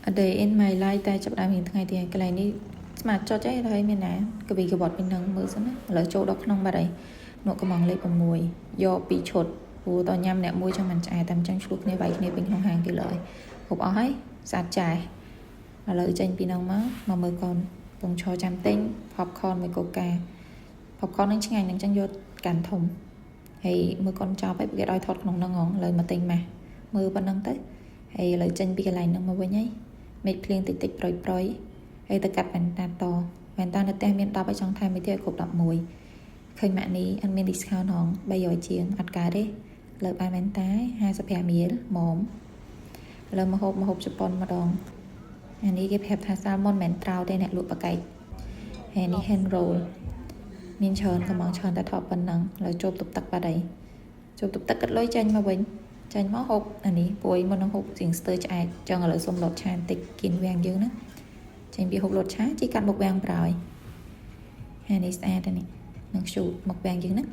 A day in my life តែចាប់ដើមរៀនថ្ងៃទីកន្លែងនេះស្មាតចុចអីហើយមានណាកវីកបត់ពីនឹងមើលសិនណាឥឡូវចូលដល់ក្នុងបាត់ហើយនោះកំងលេខ6យកពីឈុតព្រោះតញ៉ាំអ្នកមួយចឹងមិនឆ្អែតតែអញ្ចឹងឆ្លុះគ្នាវាយគ្នាពេញក្នុងហាងគេលើយគ្រប់អស់ហើយស្អាតចាស់ឥឡូវចេញពីនឹងមកមើលកូនពងឈរចាំទិញ popcorn មួយកូកា popcorn នឹងឆ្ងាញ់អញ្ចឹងយកកាន់ធំហើយមើលកូនចប់ហើយគេឲ្យថតក្នុងនឹងហងឥឡូវមកទិញម៉ាស់មើលប៉ុណ្្នឹងទៅហើយឥឡូវចេញពីកន្លែងហ្នឹងមកវិញហើយមេឃភ្លៀងតិចតិចប្រយប្រយហើយទៅកាត់វ៉ែនតាតវ៉ែនតានៅផ្ទះមាន10ឲ្យចង់ថែមមួយទៀតឲ្យគ្រប់11ឃើញម៉ាក់នេះអត់មាន discount ហង300ជាងអត់កើតទេលើបានវ៉ែនតា55រៀលម៉មឥឡូវមកហូបជប៉ុនម្ដងអានេះគេប្រាប់ថា salmon មិនត្រោទេអ្នកលក់បកែកហើយនេះ hand roll មានច្រើនកំងច្រើនតែថតប៉ុណ្ណឹងឥឡូវជប់ទុបទឹកបាត់ហើយជប់ទុបទឹកគិតលុយចេញមកវិញចាញ់មកហូបអានេះពួយមុននឹងហូបជាងស្ទើឆ្អែតចឹងឥឡូវសុំលត់ឆាបន្តិចគៀនវាំងយើងណាចេញពីហូបលត់ឆាជីកាត់មុខវាំងប្រោយហើយនេះស្អាតនេះនឹងជូតមុខវាំងយើងណា